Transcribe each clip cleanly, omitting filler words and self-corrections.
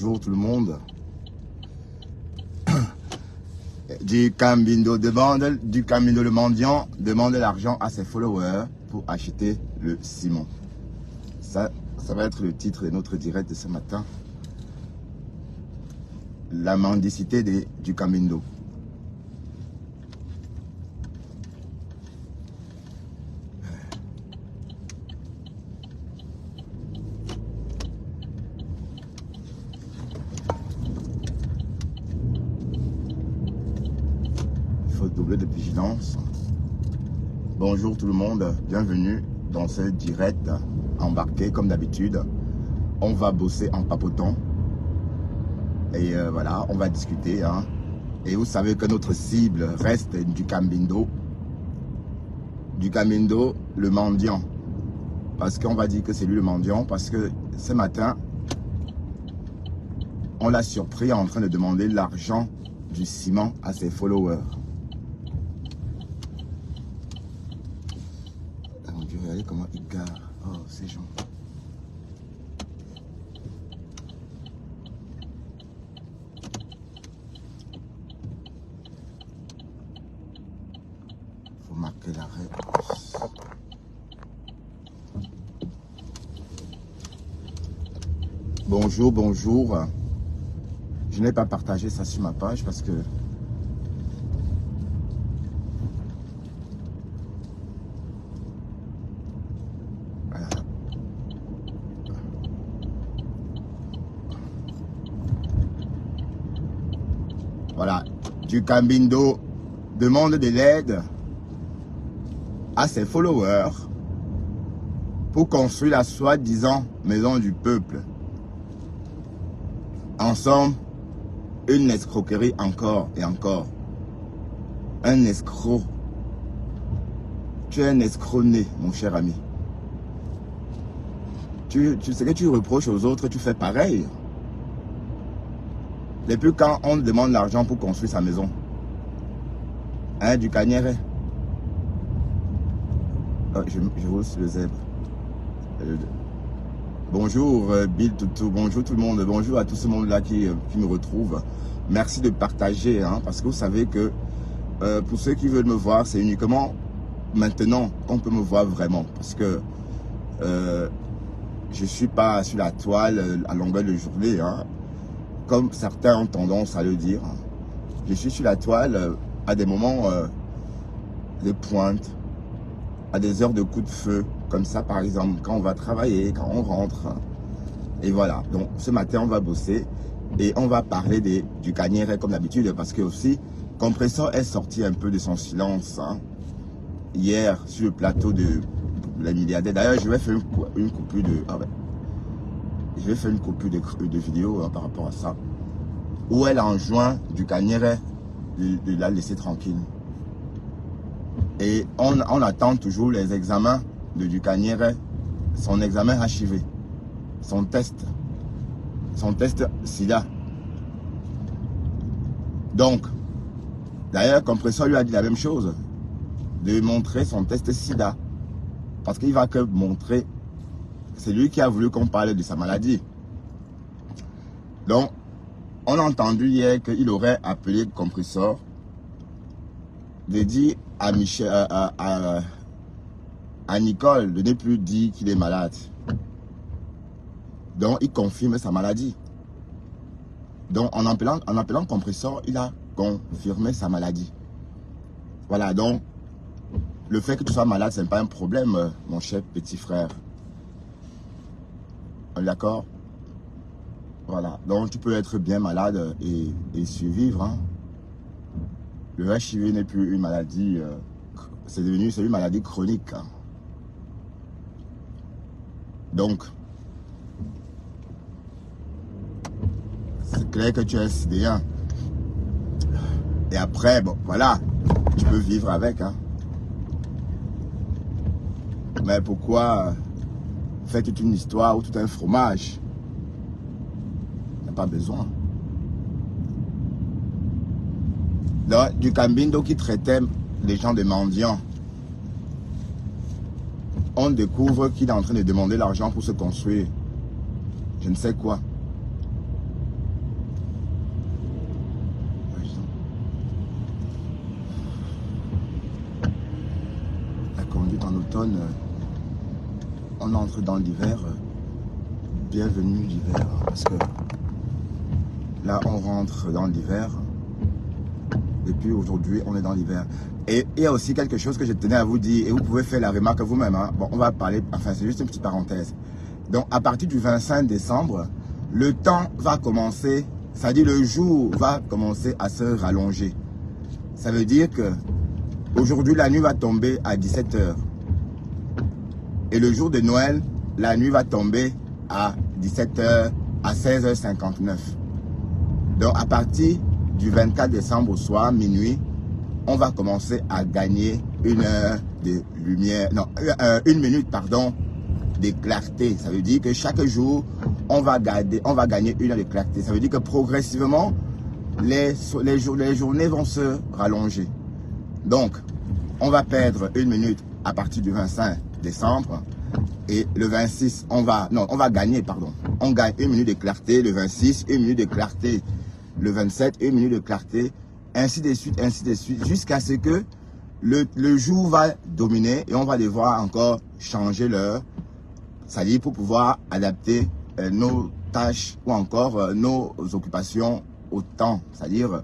Bonjour tout le monde. Du Cambindo le mendiant demande l'argent à ses followers pour acheter le ciment. Ça va être le titre de notre direct de ce matin. La mendicité du Cambindo. Doubler de vigilance. Bonjour tout le monde, bienvenue dans ce direct embarqué comme d'habitude. On va bosser en papotant et voilà, on va discuter hein. Et vous savez que notre cible reste du Cambindo le mendiant, parce qu'on va dire que c'est lui le mendiant parce que ce matin on l'a surpris en train de demander l'argent du ciment à ses followers. Regardez comment il gare. Oh, ces gens. Faut marquer l'arrêt. Bonjour, bonjour. Je n'ai pas partagé ça sur ma page parce que voilà, du Cambindo demande de l'aide à ses followers pour construire la soi-disant maison du peuple. Ensemble, une escroquerie encore et encore. Un escroc. Tu es un escroc né, mon cher ami. Tu sais que tu reproches aux autres, tu fais pareil. Depuis quand on demande l'argent pour construire sa maison? Hein, du Cagneret. Oh, je hausse le zèbre. Bonjour Bill Toutou, bonjour tout le monde, bonjour à tout ce monde-là qui me retrouve. Merci de partager, hein, parce que vous savez que pour ceux qui veulent me voir, c'est uniquement maintenant qu'on peut me voir vraiment. Parce que je ne suis pas sur la toile à longueur de journée, hein. Comme certains ont tendance à le dire. Je suis sur la toile à des moments de pointe, à des heures de coup de feu, comme ça par exemple, quand on va travailler, quand on rentre. Et voilà, donc ce matin on va bosser et on va parler du Cagneret comme d'habitude, parce que aussi, Compressor est sorti un peu de son silence hein, hier sur le plateau de la milliardaire. D'ailleurs, je vais faire une coupure de... Ah ouais. Je vais faire une coupure de vidéo hein, par rapport à ça, où elle enjoint du Cagneret de la laisser tranquille. Et on attend toujours les examens de du Cagneret, son examen HIV, son test SIDA. Donc, d'ailleurs, Compressor lui a dit la même chose, de montrer son test SIDA, parce qu'il va que montrer. C'est lui qui a voulu qu'on parle de sa maladie. Donc, on a entendu hier qu'il aurait appelé Compressor de dire à Michel, à Nicole de ne plus dire qu'il est malade. Donc, il confirme sa maladie. Donc, en appelant Compressor, il a confirmé sa maladie. Voilà, donc, le fait que tu sois malade, ce n'est pas un problème, mon cher petit frère. D'accord? Voilà. Donc, tu peux être bien malade et survivre. Hein. Le HIV n'est plus une maladie. C'est une maladie chronique. Hein. Donc, c'est clair que tu es SDN. Et après, bon, voilà. Tu peux vivre avec. Hein. Mais pourquoi... faire toute une histoire ou tout un fromage? Il n'y a pas besoin. Donc, du Cambindo qui traitait les gens de mendiants, on découvre qu'il est en train de demander l'argent pour se construire je ne sais quoi. l'automne, on entre dans l'hiver. Bienvenue l'hiver, parce que là, on rentre dans l'hiver. Et puis aujourd'hui, on est dans l'hiver. Et il y a aussi quelque chose que je tenais à vous dire, et vous pouvez faire la remarque vous-même. Hein. Bon, on va parler, enfin, c'est juste une petite parenthèse. Donc, à partir du 25 décembre, le temps va commencer, c'est-à-dire le jour va commencer à se rallonger. Ça veut dire que aujourd'hui, la nuit va tomber à 17 h. Et le jour de Noël, la nuit va tomber à 17 h, à 16h59. Donc, à partir du 24 décembre au soir, minuit, on va commencer à gagner une heure de lumière, non, une minute, pardon, de clarté. Ça veut dire que chaque jour, on va gagner une heure de clarté. Ça veut dire que progressivement, les journées vont se rallonger. Donc, on va perdre une minute à partir du 25 décembre. Et le 26, on va gagner, pardon. On gagne une minute de clarté, le 26, une minute de clarté, le 27, une minute de clarté, ainsi de suite, jusqu'à ce que le jour va dominer et on va devoir encore changer l'heure, c'est-à-dire pour pouvoir adapter nos tâches ou encore nos occupations au temps, c'est-à-dire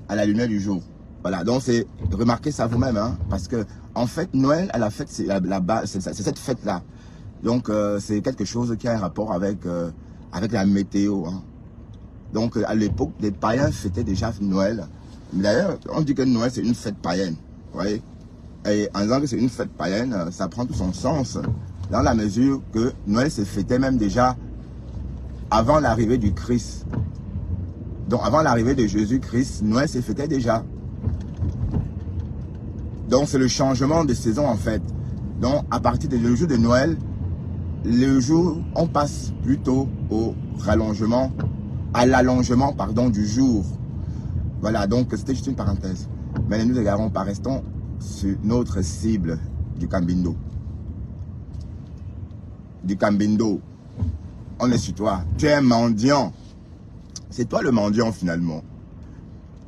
à la lumière du jour. Voilà, donc c'est remarquez ça vous-même, hein, parce que en fait, Noël, à la fête, c'est cette fête-là. Donc, c'est quelque chose qui a un rapport avec la météo. Hein. Donc, à l'époque, les païens fêtaient déjà Noël. D'ailleurs, on dit que Noël, c'est une fête païenne. Vous voyez? Et en disant que c'est une fête païenne, ça prend tout son sens. Dans la mesure que Noël se fêtait même déjà avant l'arrivée du Christ. Donc, avant l'arrivée de Jésus-Christ, Noël se fêtait déjà. Donc, c'est le changement de saison, en fait. Donc, à partir du jour de Noël, le jour, on passe plutôt au rallongement, à l'allongement, pardon, du jour. Voilà, donc c'était juste une parenthèse. Mais ne nous égarons pas, restons sur notre cible du Cambindo. Du Cambindo. On est sur toi. Tu es un mendiant. C'est toi le mendiant, finalement.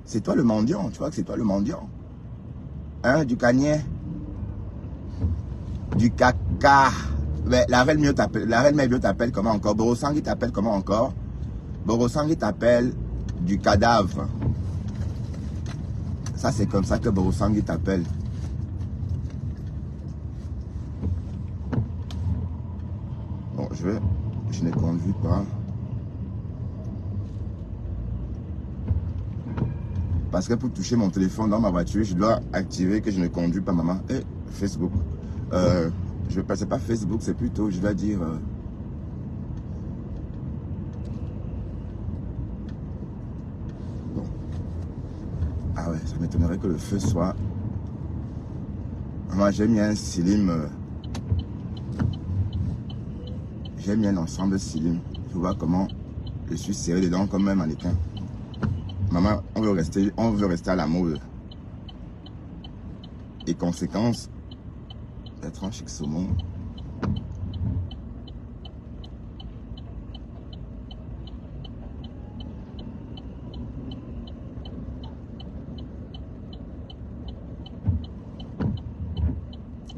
C'est toi le mendiant. Tu vois que c'est toi le mendiant. Hein, du cagnet. Du caca. Mais la reine Mio t'appelle comment encore? Borosangui t'appelle comment encore? Borosangui t'appelle du cadavre. Ça, c'est comme ça que Borosangui t'appelle. Bon, je ne conduis pas. Parce que pour toucher mon téléphone dans ma voiture, je dois activer que je ne conduis pas, maman. Et Facebook. C'est pas Facebook, c'est plutôt, je dois dire... Bon. Ah ouais, ça m'étonnerait que le feu soit... Moi, j'ai mis un slim... J'ai mis un ensemble slim. Tu vois comment je suis serré dedans comme un mannequin. Maman, on veut rester à la mode. Et conséquence, être un chic saumon.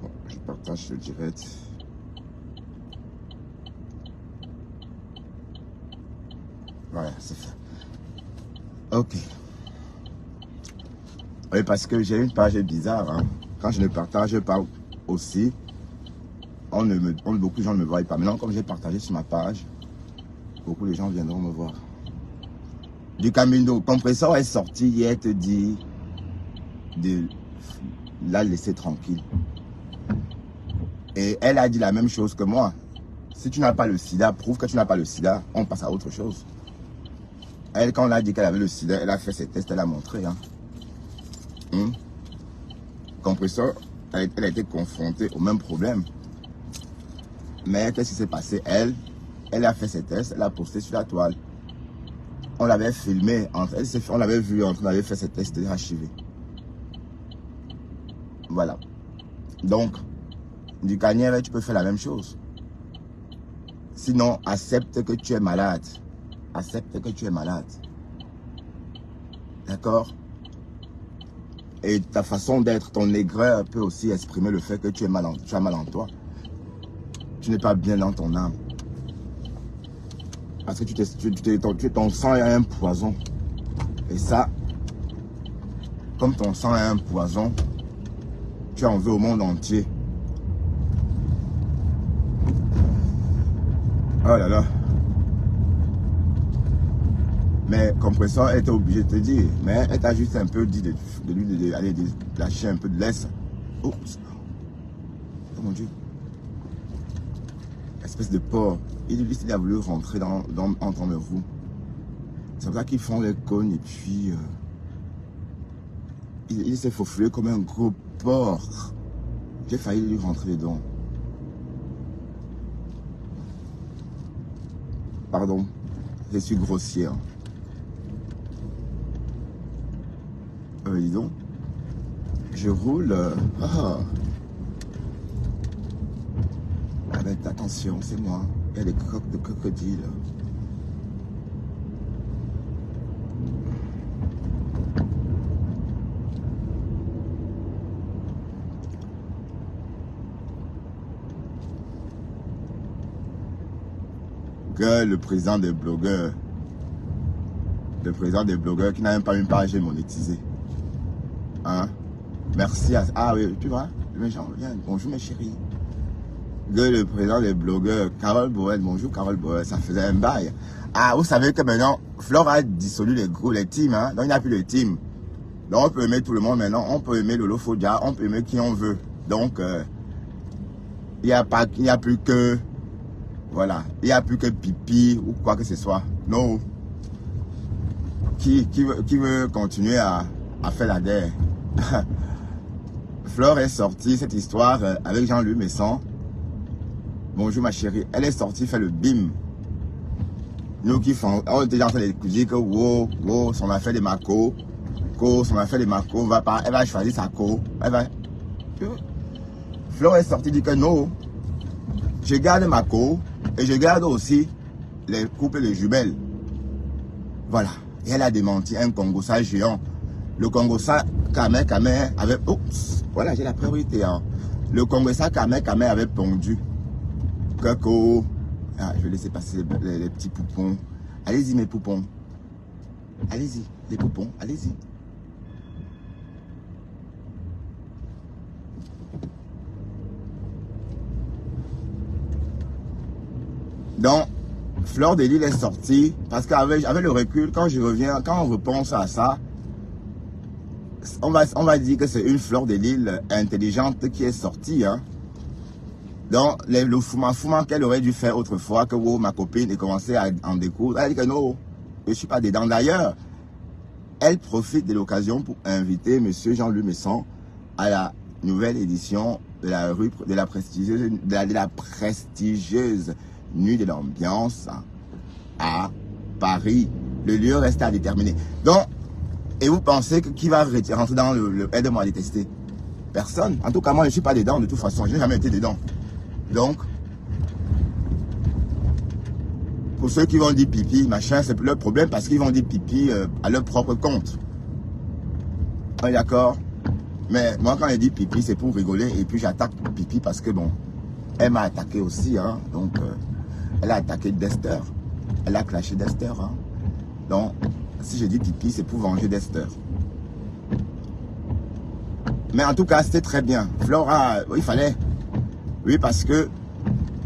Bon, je partage le direct. Voilà, c'est fait. Ok. Oui, parce que j'ai une page bizarre. Hein. Quand je ne partage pas aussi, beaucoup de gens ne me voient pas. Maintenant, comme j'ai partagé sur ma page, beaucoup de gens viendront me voir. Du Camino, Compressor est sorti hier te dit de la laisser tranquille. Et elle a dit la même chose que moi. Si tu n'as pas le sida, prouve que tu n'as pas le sida, on passe à autre chose. Elle, quand on a dit qu'elle avait le sida, elle a fait ses tests, elle a montré. Hein. Compressor, elle a été confrontée au même problème. Mais qu'est-ce qui s'est passé? Elle a fait ses tests, elle a posté sur la toile. On l'avait filmé, on l'avait vu en train d'aller faire ses tests de HIV. Voilà. Donc, du Kanye, tu peux faire la même chose. Sinon, accepte que tu es malade. Accepte que tu es malade. D'accord? Et ta façon d'être, ton aigreur peut aussi exprimer le fait que tu as mal en toi. Tu n'es pas bien dans ton âme. Parce que ton sang est un poison. Et ça, comme ton sang est un poison, tu en veux au monde entier. Oh là là. Mais Compressor était obligé de te dire. Mais elle t'a juste un peu dit de lâcher un peu de laisse. Oh mon Dieu. Espèce de porc. Il a voulu rentrer entre vous. C'est pour ça qu'ils font les cônes et puis il s'est faufilé comme un gros porc. J'ai failli lui rentrer dedans. Pardon, je suis grossier. Dis donc, je roule. Avec attention, c'est moi. Il y a des crocs de crocodile. Le président des blogueurs. Le président des blogueurs qui n'a même pas une page monétisée. Hein? Merci à... Ah oui, tu vois, les gens viennent. Bonjour mes chéris. Le président des blogueurs, Carole Boël. Bonjour Carole Boël, ça faisait un bail. Ah, vous savez que maintenant, Flore a dissolu les teams. Hein? Donc il n'y a plus de team. Donc on peut aimer tout le monde maintenant. On peut aimer Lolo Fodia, on peut aimer qui on veut. Donc, il n'y a plus que... Voilà, il n'y a plus que pipi ou quoi que ce soit. Non. Qui veut continuer à faire la guerre? Flore est sortie, cette histoire, avec Jean-Louis Messon. Bonjour ma chérie. Elle est sortie faire le bim. Nous qui font... On est déjà en train de dire que wow, son affaire de Mako. Son affaire de Mako va pas... Elle va choisir sa co. Elle va... Flore est sortie dit que non. Je garde ma co. Et je garde aussi les couples de jumelles. Voilà. Et elle a démenti un Congossa géant. Le Congossa Kame avait... Oups. Voilà, j'ai la priorité. Hein. Le Congossa Kame avait pondu. Coco. Ah, je vais laisser passer les petits poupons. Allez-y mes poupons. Allez-y, les poupons. Allez-y. Donc, Fleur de Lys est sortie parce qu'avec le recul, quand on repense à ça, on va dire que c'est une Fleur de Lys intelligente qui est sortie. Hein. Donc, le fouma qu'elle aurait dû faire autrefois, que ma copine ait commencé à en découdre, elle dit que non, je ne suis pas dedans. D'ailleurs, elle profite de l'occasion pour inviter M. Jean-Louis Messon à la nouvelle édition de la prestigieuse Nuit de l'ambiance à Paris. Le lieu reste à déterminer. Donc, et vous pensez que qui va rentrer dans le aide-moi à détester? Personne. En tout cas, moi, je ne suis pas dedans de toute façon. Je n'ai jamais été dedans. Donc, pour ceux qui vont dire pipi, machin, c'est leur problème parce qu'ils vont dire pipi à leur propre compte. Ouais, d'accord. Mais moi, quand elle dit pipi, c'est pour rigoler. Et puis, j'attaque pipi parce que, bon, elle m'a attaqué aussi. Hein, donc, elle a attaqué Dexter. Elle a clashé Dexter. Hein. Donc, si je dis pipi, c'est pour venger Dexter. Mais en tout cas, c'était très bien. Flora, il fallait. Oui, parce que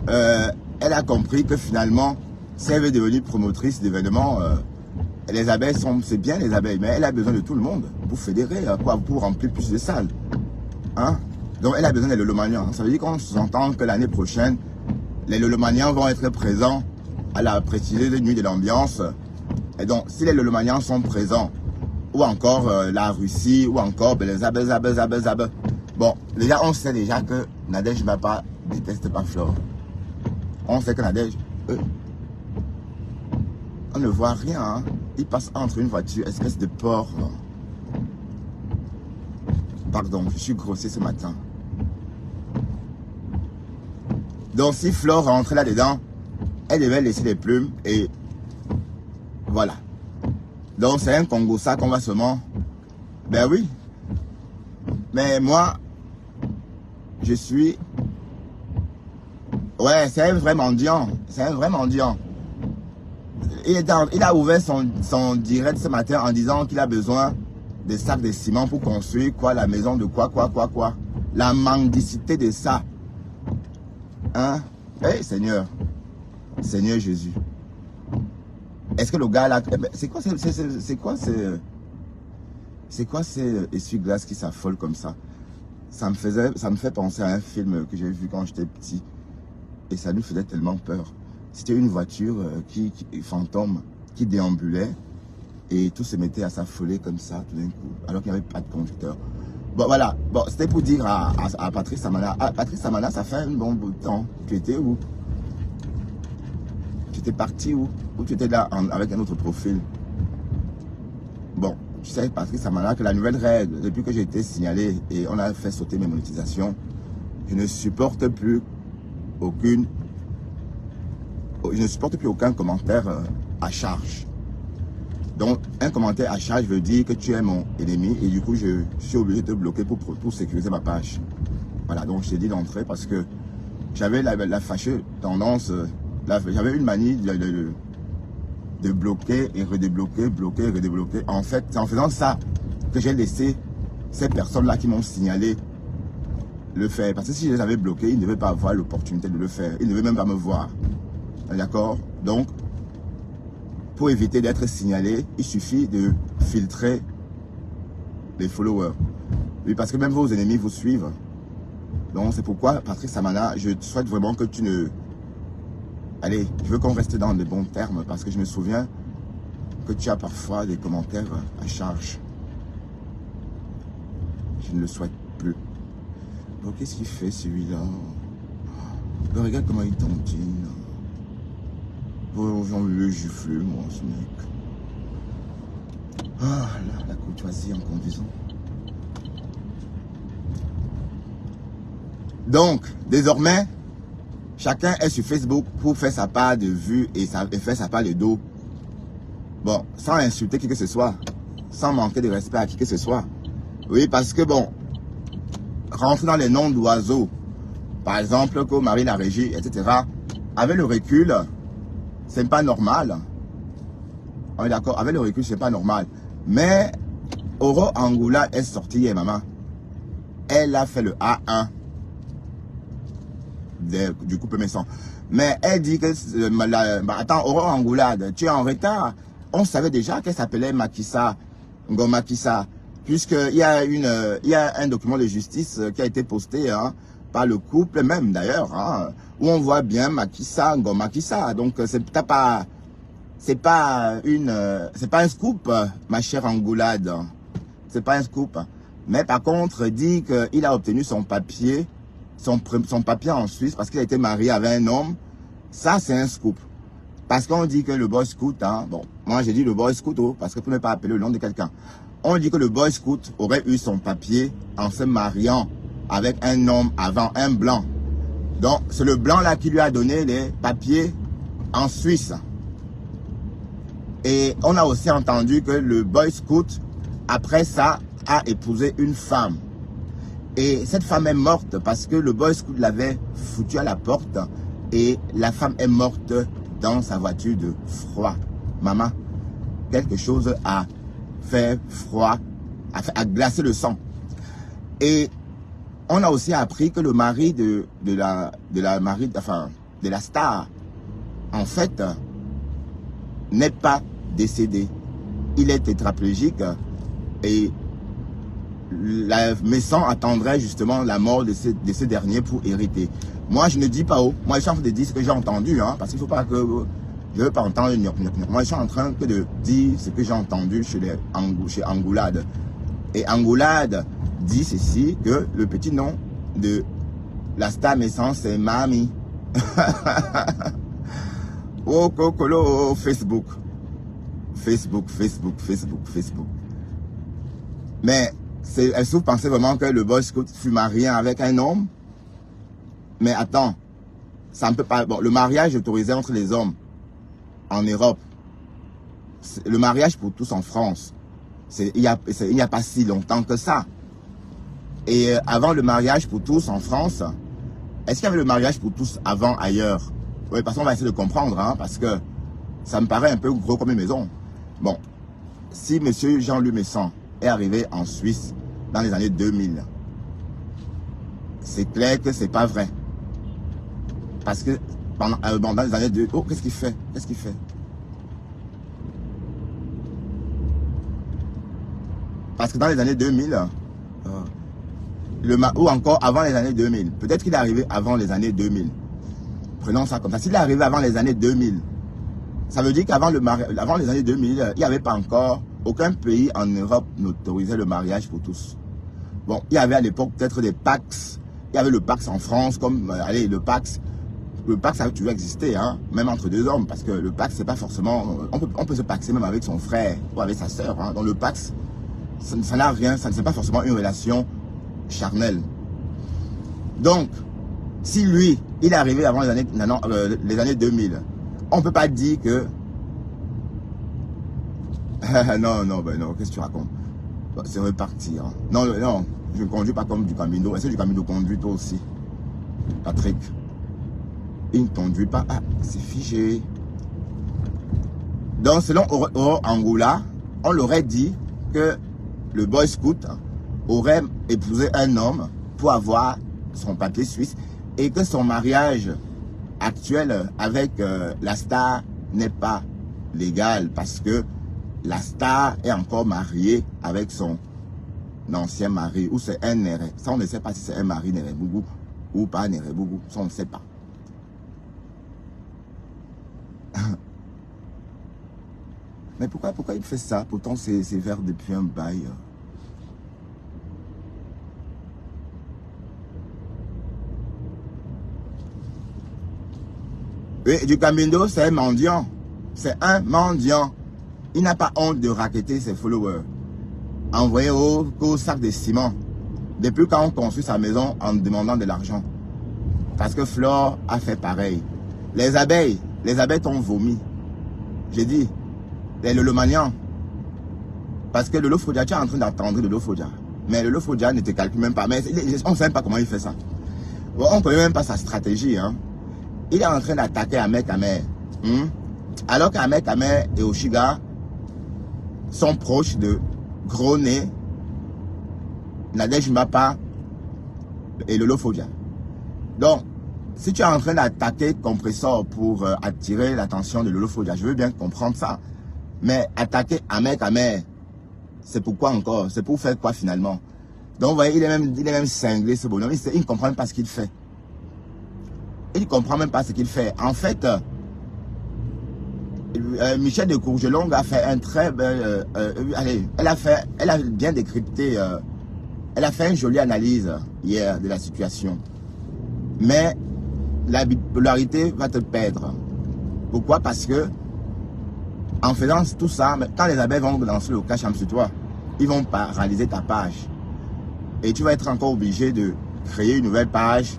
elle a compris que finalement, si elle veut devenir promotrice d'événements, les abeilles c'est bien les abeilles, mais elle a besoin de tout le monde pour fédérer, pour remplir plus de salles. Hein? Donc, elle a besoin des lolomanians. Ça veut dire qu'on s'entend que l'année prochaine, les lolomanians vont être présents à la prestigieuse Nuit de l'ambiance. Et donc, si les lolomanians sont présents, ou encore la Russie, ou encore Zabé. Bon, déjà, on sait déjà que Nadège Mapa déteste pas Flore. On sait que Nadège, on ne voit rien. Hein. Il passe entre une voiture, espèce de porc. Pardon, je suis grossier ce matin. Donc si Flore rentrait là-dedans, elle devait laisser les plumes et voilà. Donc c'est un Congossa qu'on va seulement... Ben oui. Mais moi, je suis... Ouais, c'est un vrai mendiant. C'est un vrai mendiant. Il a ouvert son direct ce matin en disant qu'il a besoin des sacs de ciment pour construire quoi, la maison de quoi. La mendicité de ça. Hein? Hey, Seigneur. Seigneur Jésus. Est-ce que le gars là... C'est quoi ces essuie-glaces qui s'affolent comme ça? Ça me fait penser à un film que j'ai vu quand j'étais petit. Et ça nous faisait tellement peur. C'était une voiture fantôme qui déambulait et tout se mettait à s'affoler comme ça tout d'un coup, alors qu'il n'y avait pas de conducteur. Bon voilà, bon, c'était pour dire à Patrice Samana. Ah, Patrice Samana, ça fait un bon bout de temps. Tu étais où? Tu étais parti où? Ou tu étais là avec un autre profil? Bon, tu sais, Patrice Samana, que la nouvelle règle, depuis que j'ai été signalé et on a fait sauter mes monétisations, je ne supporte plus aucun commentaire à charge. Donc, un commentaire à charge veut dire que tu es mon ennemi et du coup, je suis obligé de te bloquer pour sécuriser ma page. Voilà, donc je t'ai dit d'entrer parce que j'avais la fâcheuse tendance, j'avais une manie de bloquer et redébloquer, bloquer et redébloquer. En fait, c'est en faisant ça que j'ai laissé ces personnes-là qui m'ont signalé le faire. Parce que si je les avais bloqués, ils ne devaient pas avoir l'opportunité de le faire. Ils ne devaient même pas me voir. D'accord? Donc, pour éviter d'être signalé, il suffit de filtrer les followers. Oui, parce que même vos ennemis vous suivent. Donc, c'est pourquoi, Patrice Samana, je souhaite vraiment que tu ne... Allez, je veux qu'on reste dans de bons termes, parce que je me souviens que tu as parfois des commentaires à charge. Je ne le souhaite plus. Donc, qu'est-ce qu'il fait, celui-là? Regarde comment il tontine. Oh, j'en veux le gifler, moi, ce mec. Ah, là, la courtoisie en conduisant. Donc, désormais, chacun est sur Facebook pour faire sa part de vue et faire sa part de dos. Bon, sans insulter qui que ce soit, sans manquer de respect à qui que ce soit. Oui, parce que bon, rentrer dans les noms d'oiseaux, par exemple, comme Marie la Régie, etc., avec le recul, c'est pas normal. On est d'accord, avec le recul, c'est pas normal. Mais Oro Angoula est sortie hier, maman. Elle a fait le A1 du couple Messon. Mais elle dit que... attends, Oro Angoula, tu es en retard. On savait déjà qu'elle s'appelait Makissa, Ngomakissa. Puisqu'il y a un document de justice qui a été posté par le couple même d'ailleurs, où on voit bien Makissa, Ngomakissa. Donc c'est pas un scoop, ma chère Angoulade. C'est pas un scoop. Mais par contre, dit qu'il a obtenu son papier, son papier en Suisse parce qu'il a été marié avec un homme. Ça, c'est un scoop. Parce qu'on dit que le boy scout, bon, moi j'ai dit le boy scout, parce que pour ne pas appeler le nom de quelqu'un. On dit que le boy scout aurait eu son papier en se mariant avec un homme avant, un blanc. Donc, c'est le blanc là qui lui a donné les papiers en Suisse. Et on a aussi entendu que le boy scout, après ça, a épousé une femme. Et cette femme est morte parce que le boy scout l'avait foutu à la porte et la femme est morte dans sa voiture de froid. Maman, quelque chose a fait froid, a glacé le sang. Et on a aussi appris que le mari de la star, en fait, n'est pas décédé. Il est tétraplégique et la Messon attendrait justement la mort de ce dernier pour hériter. Moi, je ne dis pas où. Moi, je suis en train de dire ce que j'ai entendu, parce qu'il ne faut pas que... Je ne veux pas entendre moi, je suis en train de dire ce que j'ai entendu chez Angoulade. Et Angoulade dit ceci, que le petit nom de la star Messon, c'est Mami. Oh, Kokolo, Facebook. Mais, est-ce que vous pensez vraiment que le boy scout fut marié avec un homme? Mais attends, ça ne peut pas... Bon, le mariage est autorisé entre les hommes en Europe. Le mariage pour tous en France. Il n'y a pas si longtemps que ça. Et avant le mariage pour tous en France, est-ce qu'il y avait le mariage pour tous avant ailleurs? Oui, parce qu'on va essayer de comprendre, hein, parce que ça me paraît un peu gros comme une maison. Bon, si M. Jean-Louis Messon est arrivé en Suisse dans les années 2000, c'est clair que c'est pas vrai. Parce que pendant, dans les années 2000, oh, qu'est-ce qu'il fait? Qu'est-ce qu'il fait? Parce que dans les années 2000, ou encore avant les années 2000, peut-être qu'il est arrivé avant les années 2000. Prenons ça comme ça. S'il est arrivé avant les années 2000, ça veut dire qu'avant avant les années 2000, il n'y avait pas encore, aucun pays en Europe n'autorisait le mariage pour tous. Bon, il y avait à l'époque peut-être des Pax. Il y avait le Pax en France, comme, allez, le Pax ça a toujours existé, hein, même entre deux hommes, parce que le Pax, c'est pas forcément, on peut se paxer même avec son frère ou avec sa sœur, hein. Donc le Pax, ça n'a rien, ça ne c'est pas forcément une relation charnelle. Donc, si lui, il est arrivé avant les années 2000, on ne peut pas dire que... non, qu'est-ce que tu racontes? C'est reparti. Hein. Non, je ne conduis pas comme du Camino. Est-ce que du Camino conduit toi aussi, Patrick? Il ne conduit pas. Ah, c'est figé. Donc, selon Oro Angoula, on l'aurait dit que le boy scout aurait épousé un homme pour avoir son papier suisse et que son mariage actuel avec la star n'est pas légal parce que la star est encore mariée avec son ancien mari ou c'est un Néré. Ça, on ne sait pas si c'est un mari Néré-Bougou ou pas Néré-Bougou. Ça, on ne sait pas. Mais pourquoi il fait ça? Pourtant, c'est vers depuis un bail. Et du Camino, c'est un mendiant. C'est un mendiant. Il n'a pas honte de racketter ses followers. Envoyer au sac de ciment. Depuis quand on construit sa maison en demandant de l'argent. Parce que Flore a fait pareil. Les abeilles t'ont vomi. J'ai dit, les Lolomanians. Parce que le Lofodja, tu es en train d'attendre le Lofodja. Mais le Lofodja ne te calcule même pas. Mais on ne sait même pas comment il fait ça. Bon, on ne connaît même pas sa stratégie. Hein. Il est en train d'attaquer Ahmed Ahmed. Alors qu'Ahmed Ahmed et Oshiga sont proches de Gros-Nez, Nadège Mbapa et le Lofodja. Donc, si tu es en train d'attaquer Compressor pour attirer l'attention de Lofodja, je veux bien comprendre ça. Mais attaquer Ahmed Ahmed, c'est pourquoi encore? C'est pour faire quoi finalement? Donc, vous voyez, il est même cinglé ce bonhomme. Il ne comprend même pas ce qu'il fait. Il ne comprend même pas ce qu'il fait. En fait, Michel de Courgelongue a fait un très bel... elle a bien décrypté, elle a fait une jolie analyse hier de la situation. Mais la bipolarité va te perdre. Pourquoi? Parce que en faisant tout ça, quand les abeilles vont lancer le cash sur toi, ils vont paralyser ta page. Et tu vas être encore obligé de créer une nouvelle page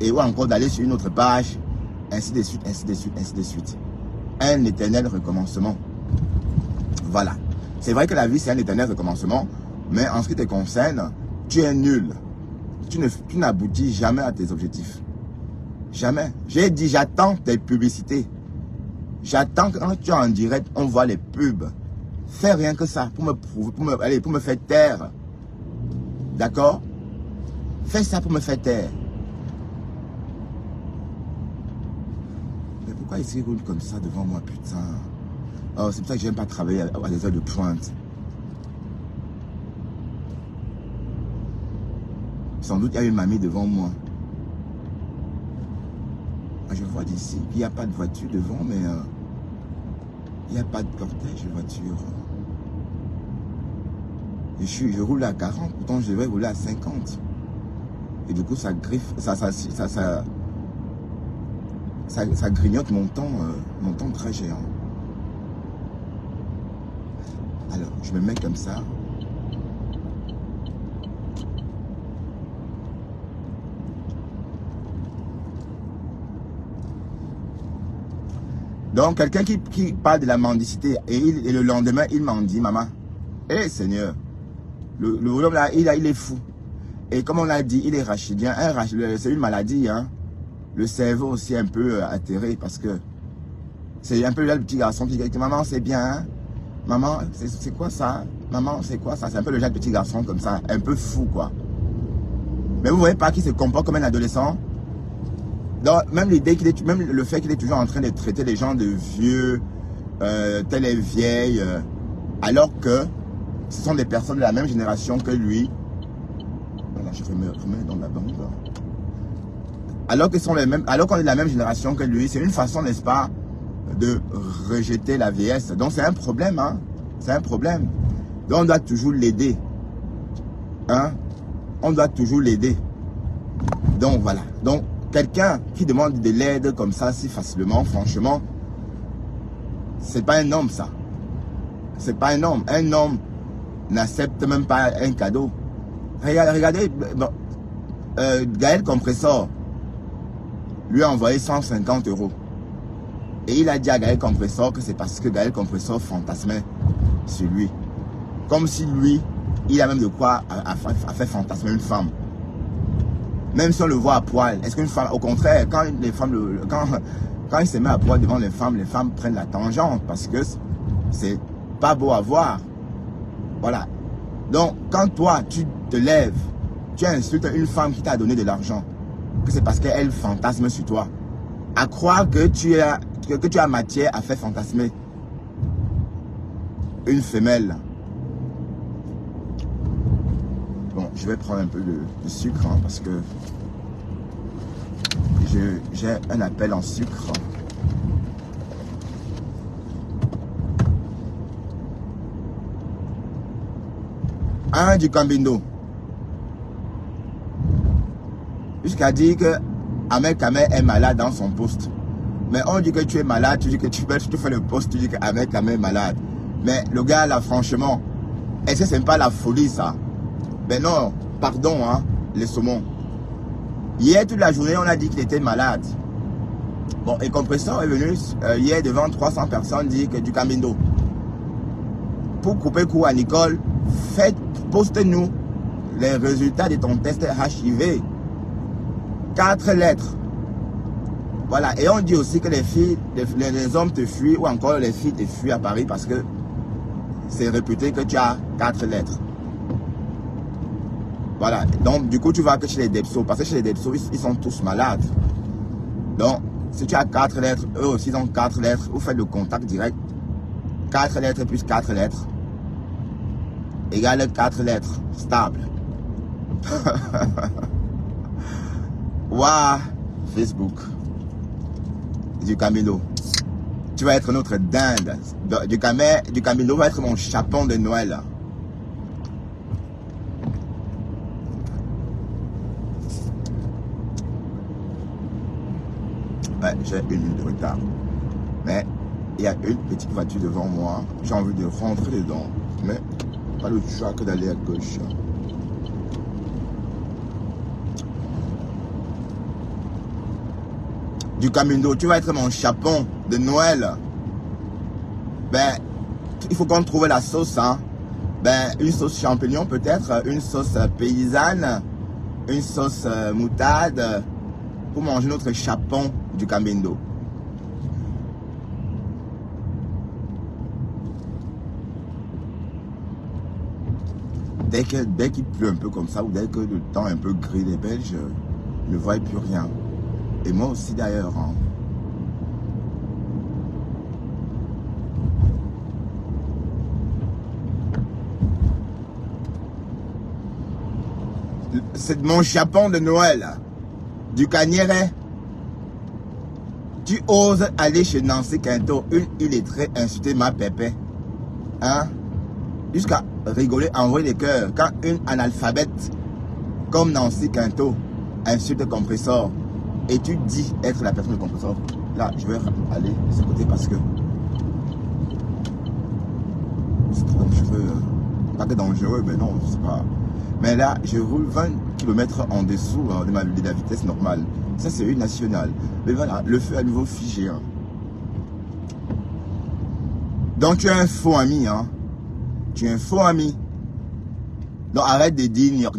et ou encore d'aller sur une autre page, ainsi de suite, ainsi de suite, ainsi de suite. Un éternel recommencement. Voilà. C'est vrai que la vie, c'est un éternel recommencement, mais en ce qui te concerne, tu es nul. Tu n'aboutis jamais à tes objectifs. Jamais. J'ai dit, j'attends tes publicités. J'attends que quand tu es en direct, on voit les pubs. Fais rien que ça pour me prouver, pour me faire taire. D'accord? Fais ça pour me faire taire. Mais pourquoi il roule comme ça devant moi, putain? Oh, c'est pour ça que j'aime pas travailler à des heures de pointe. Sans doute, il y a une mamie devant moi. Je vois d'ici qu'il n'y a pas de voiture devant, mais il n'y a pas de cortège de voiture. Je roule à 40, pourtant je devrais rouler à 50. Et du coup, ça griffe, ça grignote mon temps très géant. Alors, je me mets comme ça. Donc, quelqu'un qui parle de la mendicité et le lendemain, il m'en dit, maman, hé Seigneur, le bonhomme là, il est fou. Et comme on l'a dit, il est rachidien. C'est une maladie, hein. Le cerveau aussi est un peu atterré parce que c'est un peu là le petit garçon qui dit maman c'est bien, hein? Maman c'est quoi ça? Maman c'est quoi ça? C'est un peu le genre de petit garçon comme ça, un peu fou quoi. Mais vous voyez pas qu'il se comporte comme un adolescent. Donc même l'idée qu'il est, même le fait qu'il est toujours en train de traiter les gens de vieux, telle est vieille, alors que ce sont des personnes de la même génération que lui. Voilà, je remets dans la bande. Alors qu'ils sont les mêmes, alors qu'on est de la même génération que lui, c'est une façon, n'est-ce pas, de rejeter la vieillesse. Donc c'est un problème, hein. C'est un problème. Donc on doit toujours l'aider. Hein? On doit toujours l'aider. Donc voilà. Donc quelqu'un qui demande de l'aide comme ça si facilement, franchement, c'est pas un homme ça. C'est pas un homme. Un homme n'accepte même pas un cadeau. Regardez, bon, Gaël Compressor lui a envoyé 150 €. Et il a dit à Gaël Compressor que c'est parce que Gaël Compressor fantasmait sur lui. Comme si lui, il a même de quoi à faire fantasmer une femme. Même si on le voit à poil. Est-ce qu'une femme, au contraire, quand les femmes, quand il se met à poil devant les femmes prennent la tangente parce que c'est pas beau à voir. Voilà. Donc, quand toi, tu te lèves, tu insultes une femme qui t'a donné de l'argent, que c'est parce qu'elle fantasme sur toi. À croire que tu as matière à faire fantasmer une femelle. Bon, je vais prendre un peu de sucre hein, parce que j'ai un appel en sucre. Un du Cambindo. Jusqu'à dire que Ahmed Kamel est malade dans son poste. Mais on dit que tu es malade, tu dis que tu fais le poste, tu dis que Ahmed Kamel est malade. Mais le gars là, franchement, est-ce que c'est pas la folie ça? Ben non, pardon, hein, les saumons. Hier, toute la journée, on a dit qu'il était malade. Bon, et Compressor est venu hier devant 300 personnes dire que du Cambindo. Pour couper court à Nicole, poste-nous les résultats de ton test HIV. 4 lettres. Voilà, et on dit aussi que les filles, les hommes te fuient, ou encore les filles te fuient à Paris parce que c'est réputé que tu as 4 lettres. Voilà, donc du coup tu vas que chez les Depso, parce que chez les Depso, ils sont tous malades. Donc, si tu as 4 lettres, eux aussi ils ont 4 lettres, vous faites le contact direct. 4 lettres plus 4 lettres égale 4 lettres, stable. Waouh, Facebook. Du Camino. Tu vas être notre dinde. Du Camino va être mon chapon de Noël. Ouais, j'ai 1 minute de retard. Mais il y a une petite voiture devant moi. J'ai envie de rentrer dedans. Mais pas le choix que d'aller à gauche. Du Camino, tu vas être mon chapon de Noël. Ben, il faut qu'on trouve la sauce, hein. Ben, une sauce champignon peut-être, une sauce paysanne, une sauce moutarde, pour manger notre chapon du Camino. Dès qu'il pleut un peu comme ça, ou dès que le temps est un peu gris, les Belges ne voient plus rien. Et moi aussi d'ailleurs. Hein. C'est mon chapon de Noël. Du Cagnéret. Tu oses aller chez Nancy Quinto, une illettrée, insulter ma pépé. Hein? Jusqu'à rigoler, envoyer des cœurs. Quand une analphabète comme Nancy Quinto insulte Compressor. Et tu dis être la personne de Compressor. Là, je vais aller de ce côté parce que c'est trop dangereux. Pas que dangereux, mais non, c'est pas. Mais là, je roule 20 km en dessous de la vitesse normale. Ça, c'est une nationale. Mais voilà, le feu à nouveau figé. Hein. Donc, tu es un faux ami. Hein. Tu es un faux ami. Donc arrête de dire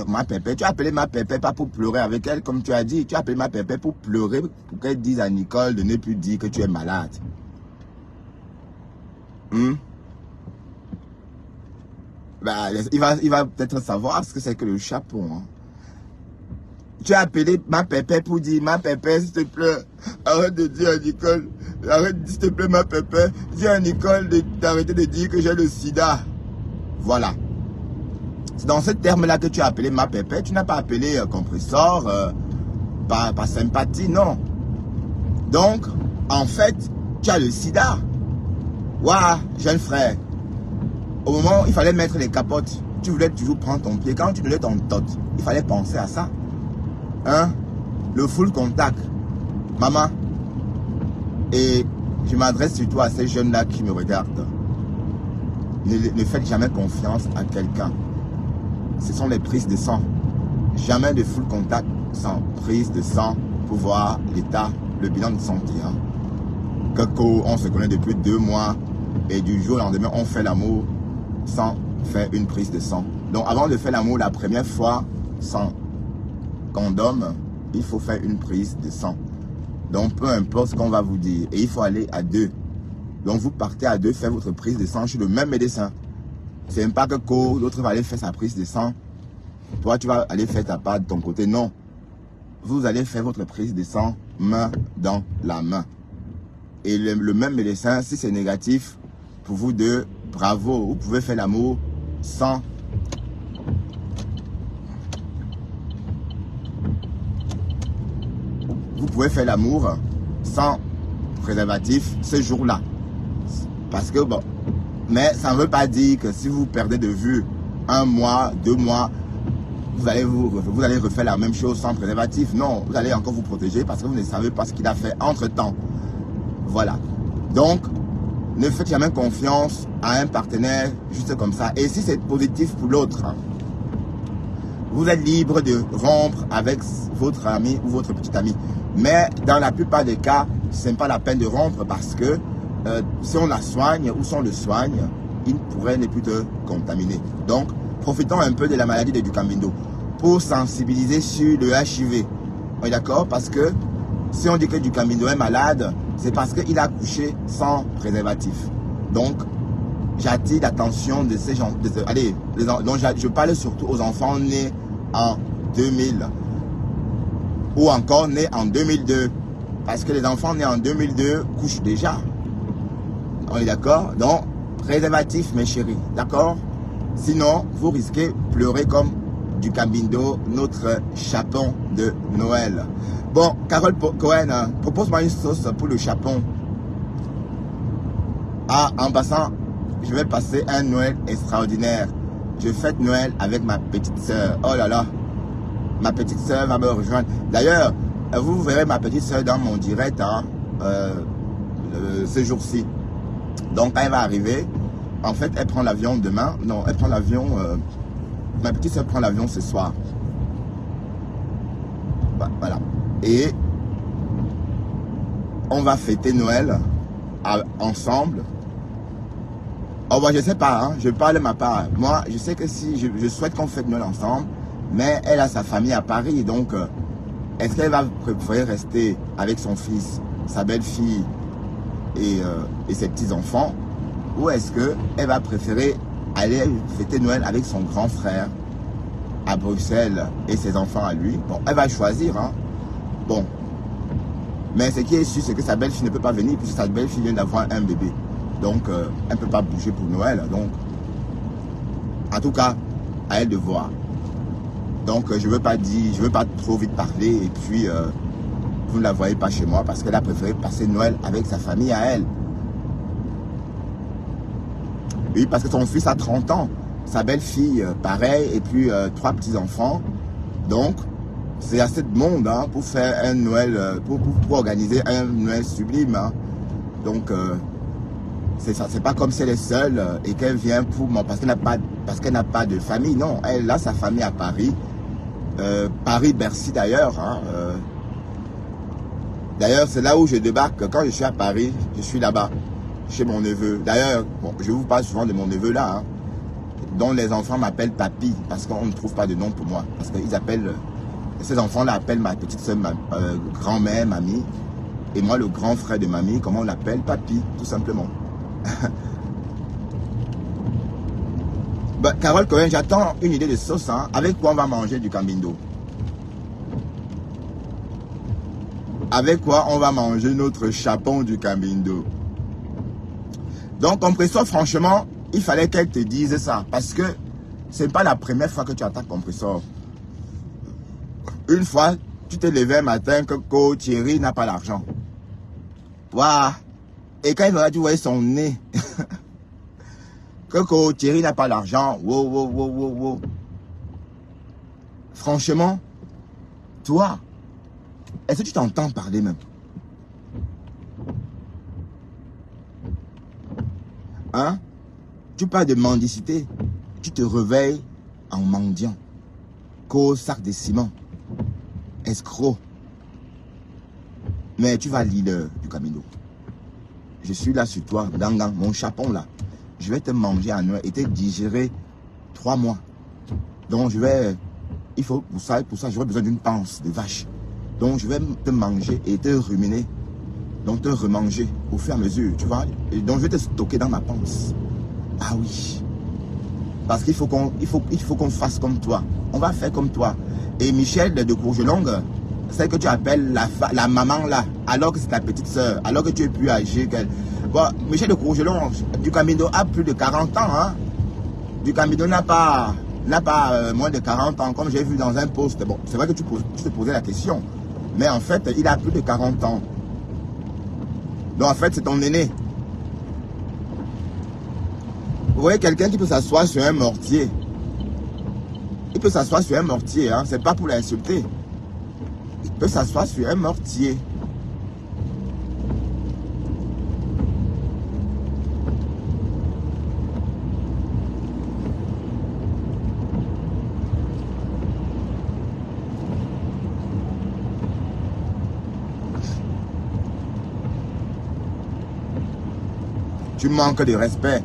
ma pépé. Tu as appelé ma pépé pas pour pleurer avec elle, comme tu as dit. Tu as appelé ma pépé pour pleurer, pour qu'elle dise à Nicole de ne plus dire que tu es malade. Bah, il va peut-être savoir ce que c'est que le chapon. Hein. Tu as appelé ma pépé pour dire, ma pépé, s'il te plaît, arrête de dire à Nicole, arrête, s'il te plaît, ma pépé, dis à Nicole d'arrêter de dire que j'ai le sida. Voilà. C'est dans ce terme-là que tu as appelé ma pépé. Tu n'as pas appelé compressor, pas sympathie, non. Donc, en fait, tu as le sida. Waouh, jeune frère. Au moment où il fallait mettre les capotes, tu voulais toujours prendre ton pied. Quand tu donnais ton tot, il fallait penser à ça. Hein? Le full contact. Maman. Et je m'adresse surtout à ces jeunes-là qui me regardent. Ne faites jamais confiance à quelqu'un. Ce sont les prises de sang. Jamais de full contact sans prise de sang pour voir l'état, le bilan de santé. Hein. Coco, on se connaît depuis 2 mois et du jour au lendemain, on fait l'amour sans faire une prise de sang. Donc avant de faire l'amour la première fois sans condom, il faut faire une prise de sang. Donc peu importe ce qu'on va vous dire. Et il faut aller à 2. Donc vous partez à 2, faire votre prise de sang chez le même médecin. C'est même pas que l'autre va aller faire sa prise de sang. Toi tu vas aller faire ta part de ton côté. Non. Vous allez faire votre prise de sang main dans la main. Et le même médecin, si c'est négatif, pour vous deux, bravo. Vous pouvez faire l'amour sans... Vous pouvez faire l'amour sans préservatif ce jour-là. Parce que bon... Mais ça ne veut pas dire que si vous perdez de vue 1 mois, 2 mois, vous allez refaire la même chose sans préservatif. Non, vous allez encore vous protéger parce que vous ne savez pas ce qu'il a fait entre-temps. Voilà. Donc, ne faites jamais confiance à un partenaire juste comme ça. Et si c'est positif pour l'autre, hein, vous êtes libre de rompre avec votre ami ou votre petit ami. Mais dans la plupart des cas, ce n'est pas la peine de rompre parce que si on la soigne ou si on le soigne, il pourrait ne plus te contaminer. Donc, profitons un peu de la maladie de Ducamindo pour sensibiliser sur le HIV. On est d'accord? Parce que si on dit que Ducamindo est malade, c'est parce qu'il a accouché sans préservatif. Donc, j'attire l'attention de ces gens. Allez, donc je parle surtout aux enfants nés en 2000 ou encore nés en 2002. Parce que les enfants nés en 2002 couchent déjà. On est d'accord? Donc, préservatif, mes chéris. D'accord? Sinon, vous risquez de pleurer comme Ducamindo, notre chapon de Noël. Bon, Carole Cohen, hein, propose-moi une sauce pour le chapon. Ah, en passant, je vais passer un Noël extraordinaire. Je fête Noël avec ma petite soeur. Oh là là, ma petite soeur va me rejoindre. D'ailleurs, vous verrez ma petite soeur dans mon direct hein, ce jour-ci. Donc, quand elle va arriver, en fait, elle prend l'avion demain. Non, elle prend l'avion... ma petite soeur prend l'avion ce soir. Voilà. Et on va fêter Noël ensemble. Oh, bah, je sais pas, hein, je parle de ma part. Moi, je sais que si je souhaite qu'on fête Noël ensemble, mais elle a sa famille à Paris. Donc, est-ce qu'elle va préférer rester avec son fils, sa belle-fille et ses petits-enfants? Ou est-ce qu'elle va préférer aller fêter Noël avec son grand frère à Bruxelles et ses enfants à lui? Bon, elle va choisir, hein. Bon. Mais ce qui est sûr, c'est que sa belle-fille ne peut pas venir puisque sa belle-fille vient d'avoir un bébé. Donc, elle ne peut pas bouger pour Noël. Donc, en tout cas, à elle de voir. Donc, je ne veux pas trop vite parler et puis, vous ne la voyez pas chez moi parce qu'elle a préféré passer Noël avec sa famille à elle. Oui, parce que son fils a 30 ans. Sa belle-fille, pareil, et puis 3 petits-enfants. Donc, c'est assez de monde hein, pour faire un Noël, pour organiser un Noël sublime. Hein. Donc, c'est pas comme si elle est seule et qu'elle vient parce qu'elle n'a pas de famille. Non, elle a sa famille à Paris. Paris-Bercy d'ailleurs. Hein, d'ailleurs, c'est là où je débarque. Quand je suis à Paris, je suis là-bas, chez mon neveu. D'ailleurs, bon, je vous parle souvent de mon neveu là. Hein. dont les enfants m'appellent papy, parce qu'on ne trouve pas de nom pour moi. Parce qu'ils appellent, ces enfants-là appellent ma petite soeur, grand-mère, mamie, et moi le grand frère de mamie, comment on l'appelle? Papy, tout simplement. Bah, Carole Cohen, j'attends une idée de sauce, hein. Avec quoi on va manger du cambindo? Avec quoi on va manger notre chapon du cambindo? Donc, Compressor, franchement, il fallait qu'elle te dise ça. Parce que ce n'est pas la première fois que tu attaques Compressor. Une fois, tu t'es levé un matin que Thierry n'a pas l'argent. Waouh! Et quand il va, tu voyais son nez. Que Thierry n'a pas l'argent. Wow, wow, wow, wow, wow. Franchement, toi, est-ce que tu t'entends parler même? Hein? Tu parles de mendicité. Tu te réveilles en mendiant. Sac de ciment. Escroc. Mais tu vas leader du camino. Je suis là sur toi, Dangang, mon chapon là. Je vais te manger à noix et te digérer 3 mois. Donc je vais, il faut pour ça j'aurai besoin d'une panse de vache. Donc je vais te manger et te ruminer. Donc te remanger au fur et à mesure, tu vois. Et donc je vais te stocker dans ma panse. Ah oui. Parce qu'il faut qu'on fasse comme toi. On va faire comme toi. Et Michel de Courgelongue, celle que tu appelles la maman là, alors que c'est ta petite soeur, alors que tu es plus âgé qu'elle. Bon, Michel de Courgelongue, du Camino a plus de 40 ans. Hein. Du Camino n'a pas moins de 40 ans, comme j'ai vu dans un post. Bon, c'est vrai que tu te posais la question. Mais en fait, il a plus de 40 ans. Donc en fait, c'est ton aîné. Vous voyez quelqu'un qui peut s'asseoir sur un mortier. Il peut s'asseoir sur un mortier, hein. C'est pas pour l'insulter. Il peut s'asseoir sur un mortier. Tu manques de respect,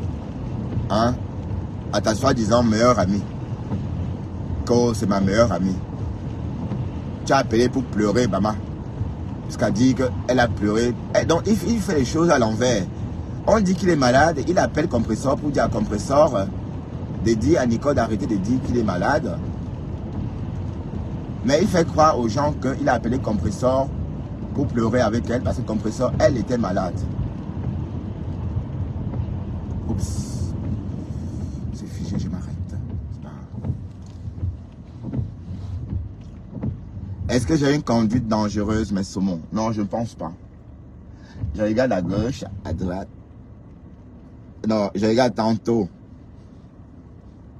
hein, à ta soi-disant meilleure amie. Que c'est ma meilleure amie. Tu as appelé pour pleurer, maman. Jusqu'à dire qu'elle a pleuré. Et donc, il fait les choses à l'envers. On dit qu'il est malade, il appelle Compressor pour dire à Compressor de dire à Nicole d'arrêter de dire qu'il est malade. Mais il fait croire aux gens qu'il a appelé Compressor pour pleurer avec elle parce que Compressor, elle était malade. Oups. C'est figé, je m'arrête. Est-ce que j'ai une conduite dangereuse, mes saumons? Non, je ne pense pas. Je regarde à gauche, à droite. Non, je regarde tantôt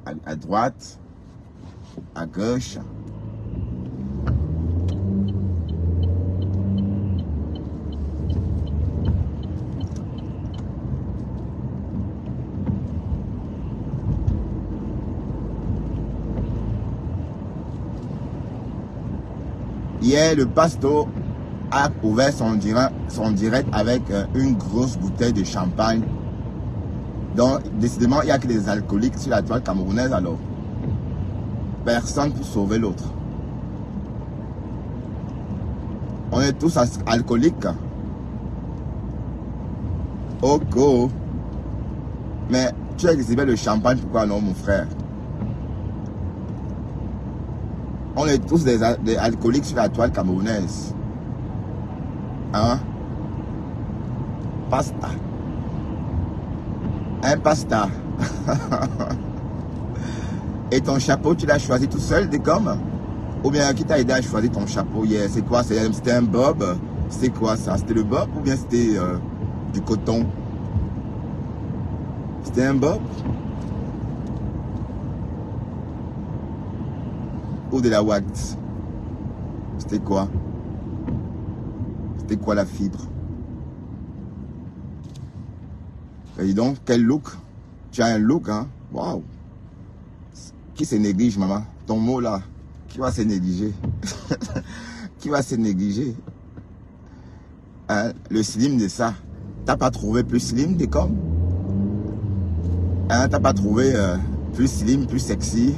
à droite, à gauche. Hier, le pasto a ouvert son direct avec une grosse bouteille de champagne. Donc, décidément, il n'y a que des alcooliques sur la toile camerounaise alors. Personne pour sauver l'autre. On est tous alcooliques. Ok. Mais tu as exhibé le champagne, pourquoi non, mon frère? On est tous des alcooliques sur la toile camerounaise. Hein? Pasta. Un pasta. Et ton chapeau, tu l'as choisi tout seul, des comme? Ou bien qui t'a aidé à choisir ton chapeau hier? C'est quoi? C'était un bob? C'est quoi ça? C'était le bob ou bien c'était du coton? C'était un bob? Ou de la wax? C'était quoi? C'était quoi la fibre? Et dis donc, quel look? Tu as un look, hein? Waouh! Qui se néglige, maman? Ton mot là, qui va se négliger? Qui va se négliger? Hein? Le slim de ça. T'as pas trouvé plus slim des comme? Hein? T'as pas trouvé plus slim, plus sexy.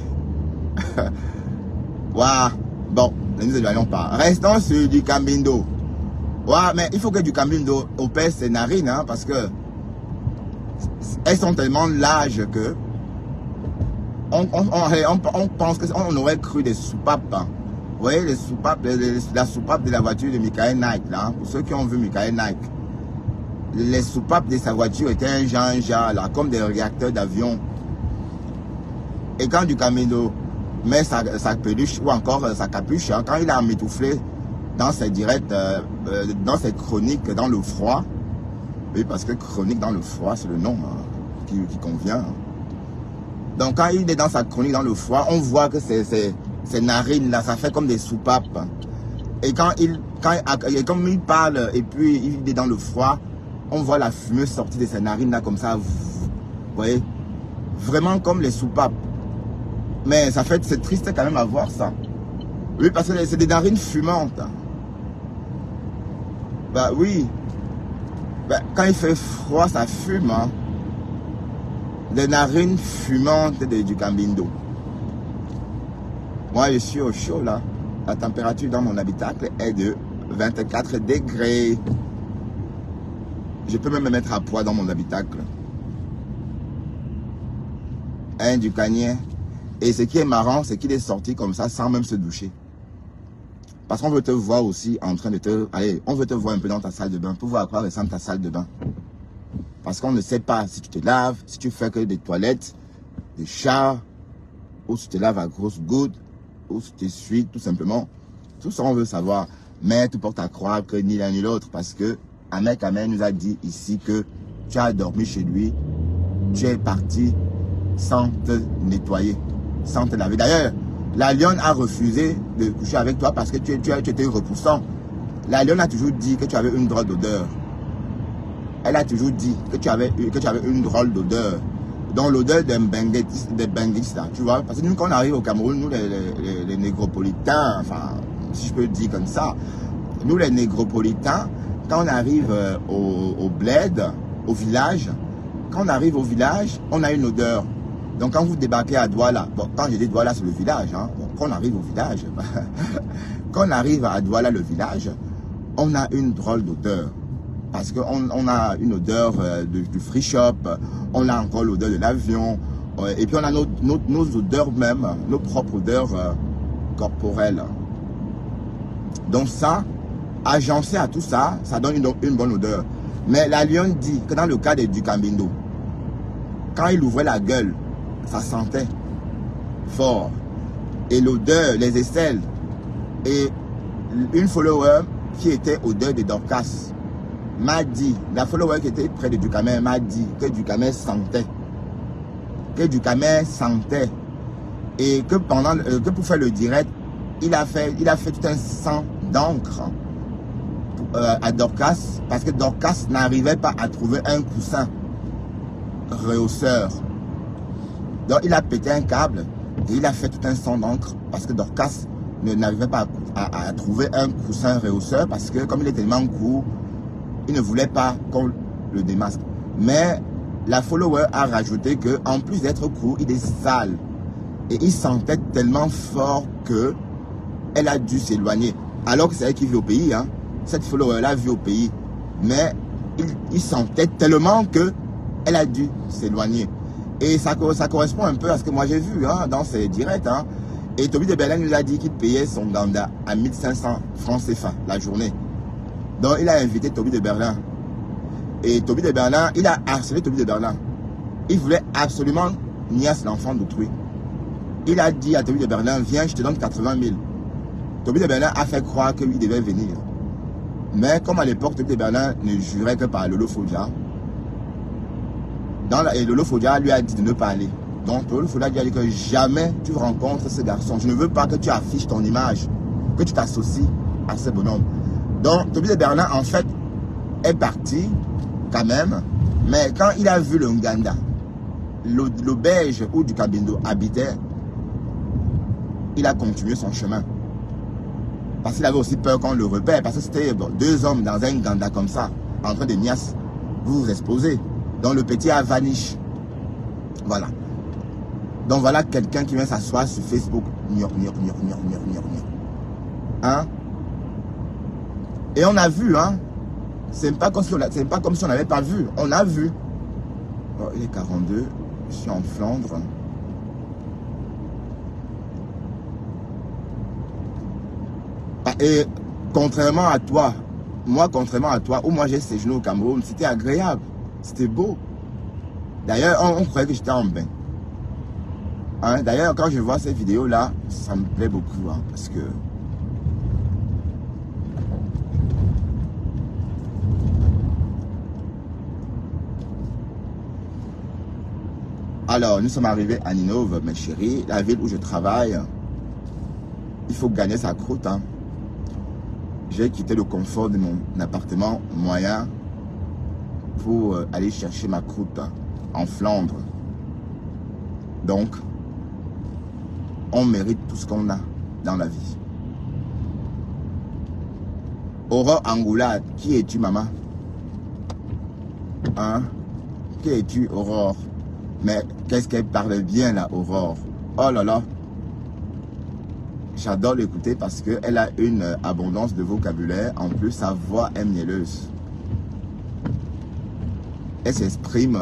Waouh. Bon, ne nous éloignons pas. Restons sur du Cambindo. Waouh, mais il faut que du Cambindo opère ses narines, hein, parce que elles sont tellement larges que on pense qu'on aurait cru des soupapes. Hein. Vous voyez les soupapes, la soupape de la voiture de Michael Knight, là, pour ceux qui ont vu Michael Knight. Les soupapes de sa voiture étaient un genre là, comme des réacteurs d'avion. Et quand du Cambindo met sa peluche ou encore sa capuche, hein, quand il a mitouflé dans ses directs, dans ses chroniques dans le froid, oui, parce que chronique dans le froid, c'est le nom hein, qui convient. Hein. Donc quand il est dans sa chronique dans le froid, on voit que ses narines là, ça fait comme des soupapes. Et comme il parle et puis il est dans le froid, on voit la fumée sortir de ses narines là comme ça. Vous voyez, vraiment comme les soupapes. Mais ça fait, c'est triste quand même à voir ça. Oui, parce que c'est des narines fumantes. Bah oui. Bah, quand il fait froid, ça fume. Hein. Des narines fumantes du Cambindo. Moi, je suis au chaud là. La température dans mon habitacle est de 24 degrés. Je peux même me mettre à poids dans mon habitacle. Un du Cagnet. Et ce qui est marrant, c'est qu'il est sorti comme ça sans même se doucher. Parce qu'on veut te voir aussi en train de te... Allez, on veut te voir un peu dans ta salle de bain pour voir à quoi ressemble ta salle de bain. Parce qu'on ne sait pas si tu te laves, si tu fais que des toilettes, des chats, ou si tu te laves à grosses gouttes, ou si tu essuies tout simplement. Tout ça, on veut savoir. Mais tu portes à croire que ni l'un ni l'autre. Parce que Ahmed Kamel nous a dit ici que tu as dormi chez lui, tu es parti sans te nettoyer. Sans te laver. D'ailleurs, la lionne a refusé de coucher avec toi parce que tu étais repoussant. La lionne a toujours dit que tu avais une drôle d'odeur. Elle a toujours dit que tu avais une drôle d'odeur. Donc l'odeur des benguistes, tu vois. Parce que nous, quand on arrive au Cameroun, nous les négropolitains, enfin, si je peux le dire comme ça, nous les négropolitains, quand on arrive au bled, au village, quand on arrive au village, on a une odeur. Donc quand vous débarquez à Douala, bon, quand je dis Douala, c'est le village, hein. Bon, quand on arrive au village, quand on arrive à Douala, le village, on a une drôle d'odeur. Parce qu'on a une odeur du free shop, on a encore l'odeur de l'avion, et puis on a nos odeurs même, nos propres odeurs corporelles. Donc ça, agencé à tout ça, ça donne une bonne odeur. Mais la lionne dit que dans le cas du Cambindo, quand il ouvrait la gueule, ça sentait fort. Et l'odeur, les aisselles. Et une follower qui était odeur de Dorcas m'a dit, la follower qui était près de Ducamel m'a dit que Ducamel sentait. Que Ducamel sentait. Et que que pour faire le direct, il a fait tout un sang d'encre à Dorcas. Parce que Dorcas n'arrivait pas à trouver un coussin rehausseur. Donc il a pété un câble et il a fait tout un sang d'encre parce que Dorcas n'arrivait pas à trouver un coussin rehausseur parce que comme il est tellement court, il ne voulait pas qu'on le démasque. Mais la follower a rajouté que en plus d'être court, il est sale. Et il sentait tellement fort que elle a dû s'éloigner. Alors que c'est elle qui vit au pays. Hein. Cette follower-là vit au pays. Mais il sentait tellement que elle a dû s'éloigner. Et ça correspond un peu à ce que moi j'ai vu hein, dans ses directs. Hein. Et Toby de Berlin nous a dit qu'il payait son ganda à 1500 francs CFA la journée. Donc il a invité Toby de Berlin. Et Toby de Berlin, il a harcelé Toby de Berlin. Il voulait absolument niasse l'enfant d'autrui. Il a dit à Toby de Berlin, viens, je te donne 80 000. Toby de Berlin a fait croire qu'il devait venir. Mais comme à l'époque, Toby de Berlin ne jurait que par Lolo Fodia, et Lolo Fodia lui a dit de ne pas aller. Donc Lolo Fodia lui a dit que jamais tu rencontres ce garçon. Je ne veux pas que tu affiches ton image, que tu t'associes à ce bonhomme. Donc Toby de Berlin en fait est parti quand même. Mais quand il a vu le Nganda, l'auberge où du Cambindo habitait, il a continué son chemin. Parce qu'il avait aussi peur qu'on le repère. Parce que c'était deux hommes dans un Nganda comme ça, en train de niasse. Vous vous exposez. Donc le petit a vanish. Voilà. Donc voilà quelqu'un qui vient s'asseoir sur Facebook. Hein? Et on a vu, hein? C'est pas comme si on n'avait pas vu. On a vu. Oh, il est 42. Je suis en Flandre. Et contrairement à toi, où moi j'ai séjourné au Cameroun, c'était agréable. C'était beau. D'ailleurs, on croyait que j'étais en bain. Hein? D'ailleurs, quand je vois ces vidéos-là, ça me plaît beaucoup. Hein, parce que... Alors, nous sommes arrivés à Ninove, mes chéris, la ville où je travaille. Il faut gagner sa croûte. Hein. J'ai quitté le confort de mon appartement moyen pour aller chercher ma croûte en Flandre. Donc, on mérite tout ce qu'on a dans la vie. Aurore Angoulade, qui es-tu, maman? Hein? Qui es-tu, Aurore? Mais qu'est-ce qu'elle parle bien, là, Aurore? Oh là là! J'adore l'écouter parce qu'elle a une abondance de vocabulaire. En plus, sa voix est mielleuse. Elle s'exprime.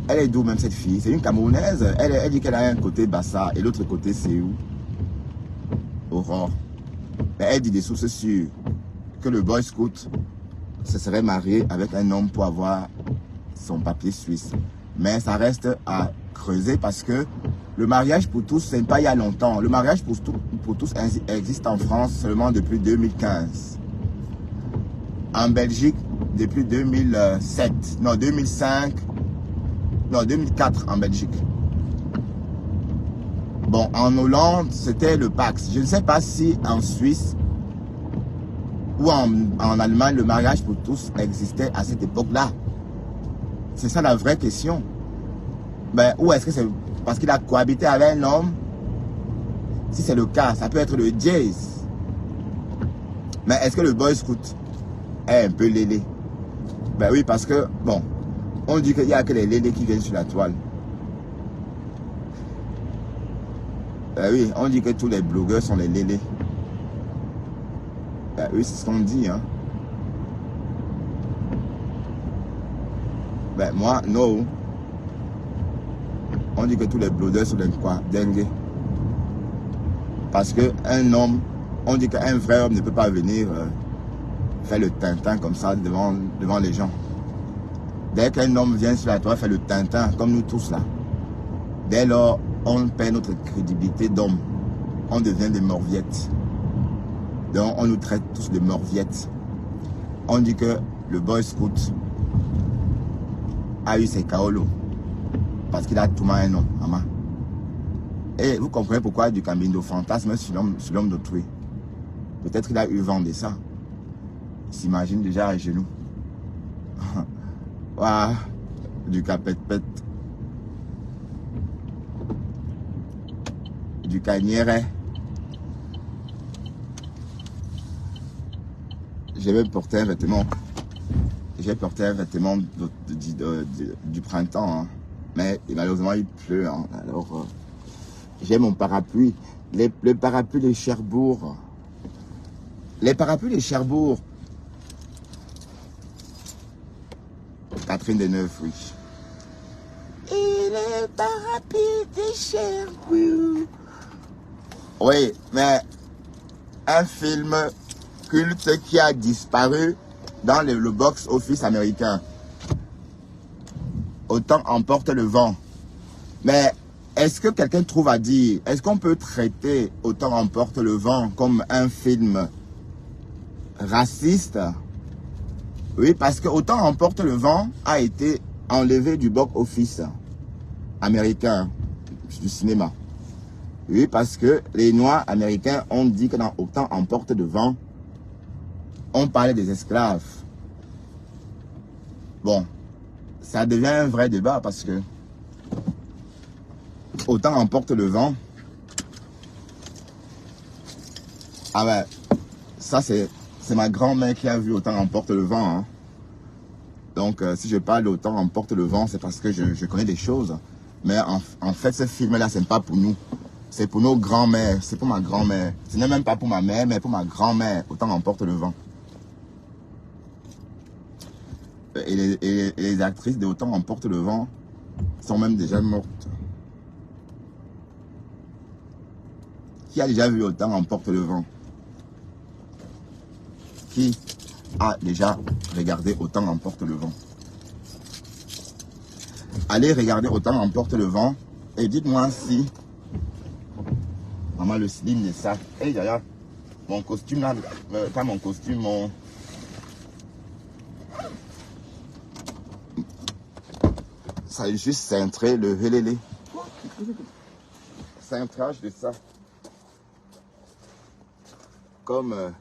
Elle est d'où même cette fille? C'est une Camerounaise. Elle dit qu'elle a un côté Bassa et l'autre côté c'est où? Aurore. Mais elle dit des sources sûres que le boy scout se serait marié avec un homme pour avoir son papier suisse. Mais ça reste à creuser parce que le mariage pour tous, c'est pas il y a longtemps. Le mariage pour tous existe en France seulement depuis 2015. En Belgique, depuis 2007. Non, 2005. Non, 2004 en Belgique. Bon, en Hollande, c'était le Pax. Je ne sais pas si en Suisse ou en Allemagne, le mariage pour tous existait à cette époque-là. C'est ça la vraie question. Ben, ou est-ce que c'est parce qu'il a cohabité avec un homme? Si c'est le cas, ça peut être le jazz. Mais est-ce que le boy scout est un peu lélé? Ben oui, parce que, bon, on dit qu'il n'y a que les lélés qui viennent sur la toile. Ben oui, on dit que tous les blogueurs sont les lélés. Ben oui, c'est ce qu'on dit, hein. Ben moi, non. On dit que tous les blogueurs sont des quoi? Dingues. Parce qu'un homme, on dit qu'un vrai homme ne peut pas venir faire le tintin comme ça devant les gens. Dès qu'un homme vient sur la toile faire le tintin, comme nous tous là, dès lors, on perd notre crédibilité d'homme. On devient des morviettes. Donc, on nous traite tous de morviettes. On dit que le boy scout a eu ses kaolos parce qu'il a tout mal un homme, maman. Et vous comprenez pourquoi du cabindo fantasme sur l'homme d'autrui. Peut-être qu'il a eu vent de ça. Il s'imagine déjà à genoux. Ouah, du capette-pète. Du cagnéret. Je vais porter un vêtement. J'ai porté un vêtement du printemps. Hein. Mais malheureusement, il pleut. Hein. Alors, j'ai mon parapluie. Le parapluie de Cherbourg. Les parapluies de Cherbourg. Catherine Deneuve, oui. Et les parapluies de Cherbourg. Oui, mais un film culte qui a disparu dans le box-office américain. Autant emporte le vent. Mais est-ce que quelqu'un trouve à dire, est-ce qu'on peut traiter Autant emporte le vent comme un film raciste? Oui, parce que Autant emporte le vent a été enlevé du box-office américain, du cinéma. Oui, parce que les Noirs américains ont dit que dans Autant emporte le vent, on parlait des esclaves. Bon, ça devient un vrai débat parce que Autant emporte le vent. Ah ouais, ça c'est ma grand-mère qui a vu Autant emporte le vent. Hein. Donc si je parle d'Autant emporte le vent, c'est parce que je connais des choses. Mais en fait, ce film-là, ce n'est pas pour nous. C'est pour nos grands-mères. C'est pour ma grand-mère. Ce n'est même pas pour ma mère, mais pour ma grand-mère. Autant emporte le vent. Et les actrices de Autant emporte le vent sont même déjà mortes. Qui a déjà vu Autant emporte le vent? Qui a déjà regardé Autant emporte le vent? Allez regarder Autant emporte le vent et dites-moi si maman le slim de ça. Hey d'ailleurs, mon costume là, pas mon costume, mon ça est juste cintré le vélélé. Cintrage de ça. Comme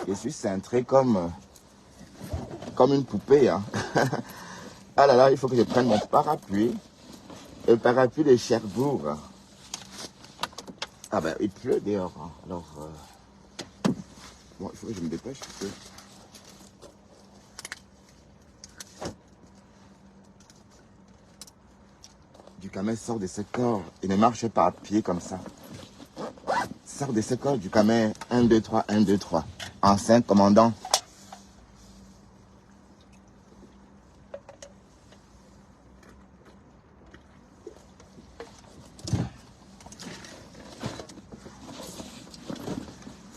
je suis cintré comme une poupée. Hein. Ah là là, il faut que je prenne mon parapluie. Le parapluie de Cherbourg. Ah ben, il pleut dehors. Hein. Alors, bon, il faut que je me dépêche. Parce que... Ducamel sort de ce corps. Il ne marche pas à pied comme ça. Sort de ce corps, Ducamel. 1, 2, 3, 1, 2, 3. Enceinte, commandant.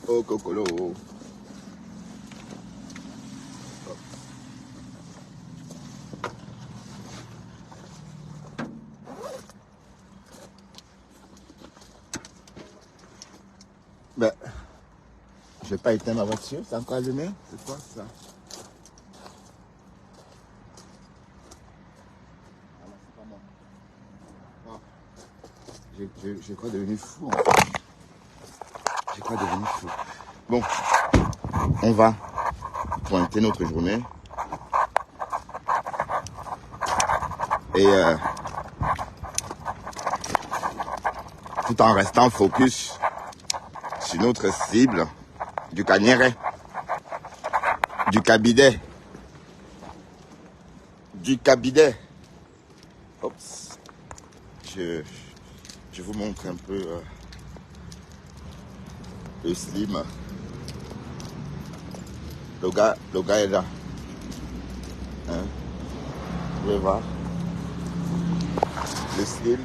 Oh, cocolo. Ben, je vais pas éteindre ma voiture, c'est encore allumé. C'est quoi ça? Ah non, c'est pas moi. Ah. Je crois devenu fou. En fait. Je crois devenu fou. Bon, on va pointer notre journée. Et tout en restant focus sur notre cible du Cagneret, du Cabidet, Oups. Je vous montre un peu le slim. Le gars est là. Hein? Vous pouvez voir. Le slim.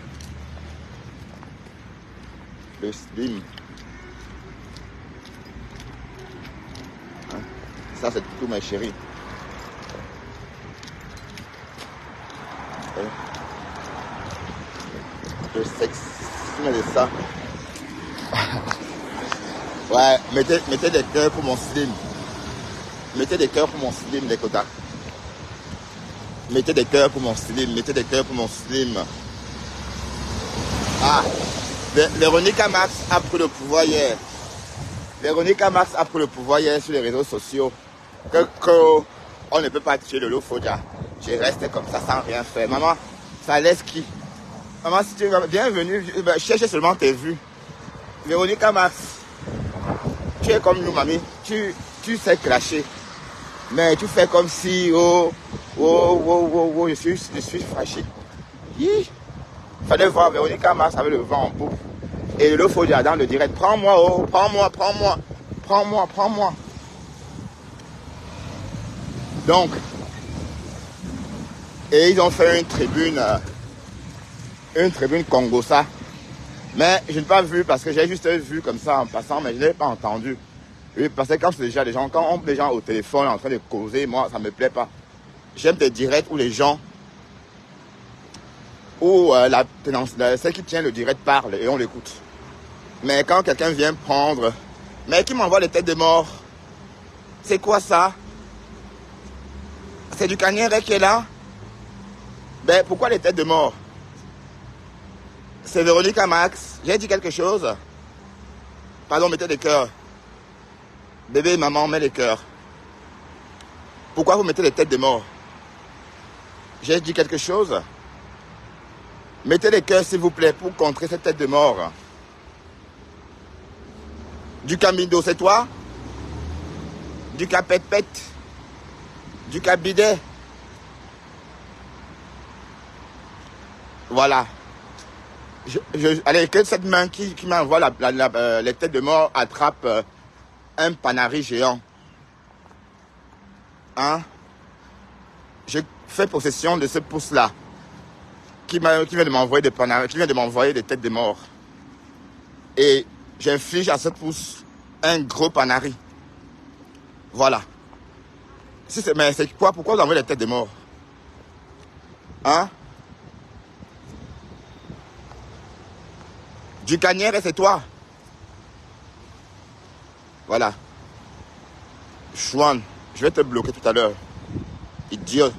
Le slim. Hein? Ça, c'est tout, ma chérie. Hein? Le sexe de ça. Ouais, mettez des cœurs pour mon slim. Mettez des cœurs pour mon slim, les quotas. Mettez des cœurs pour mon slim. Mettez des cœurs pour mon slim. Ah, Véronica Max a pris le pouvoir hier. Véronica Max a pris le pouvoir hier sur les réseaux sociaux. Que on ne peut pas tuer le Lofodja. Je reste comme ça sans rien faire. Maman, ça laisse qui? Maman, si tu es bienvenue, cherche seulement tes vues. Véronica Max, tu es comme nous, mamie. Tu sais clasher. Mais tu fais comme si, je suis fâché. Fallait voir Véronica Max avec le vent en poupe. Et le Lofodja dans le direct. Prends-moi, prends-moi. Donc, et ils ont fait une tribune Congossa. Mais je n'ai pas vu parce que j'ai juste vu comme ça en passant, mais je n'ai pas entendu. Oui, parce que quand c'est déjà des gens, quand on les gens au téléphone en train de causer, moi ça me plaît pas. J'aime des directs où les gens, où celle qui tient le direct parle et on l'écoute. Mais quand quelqu'un vient prendre, mais qui m'envoie les têtes de mort, c'est quoi ça? C'est du Cagneret qui est là? Ben pourquoi les têtes de mort? C'est Véronica Max. J'ai dit quelque chose? Pardon, mettez des cœurs. Bébé et maman, met les cœurs. Pourquoi vous mettez les têtes de mort? J'ai dit quelque chose? Mettez les cœurs, s'il vous plaît, pour contrer cette tête de mort. Du Camido, c'est toi? Du Capépette? Du Cabidet? Voilà. Allez, que cette main qui m'envoie les têtes de mort attrape un panari géant. Hein? Je fais possession de ce pouce-là qui vient de m'envoyer des panaris, qui vient de m'envoyer des têtes de mort. Et j'inflige à ce pouce un gros panari. Voilà. Mais c'est quoi? Pourquoi vous envoyez des têtes de mort? Hein? Du Cagnère, c'est toi. Voilà. Chouane, je vais te bloquer tout à l'heure. Idiot.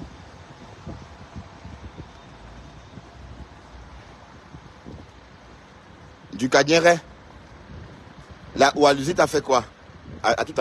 Du Cagnère. La Oualuzi t'a fait quoi? À tout à l'heure.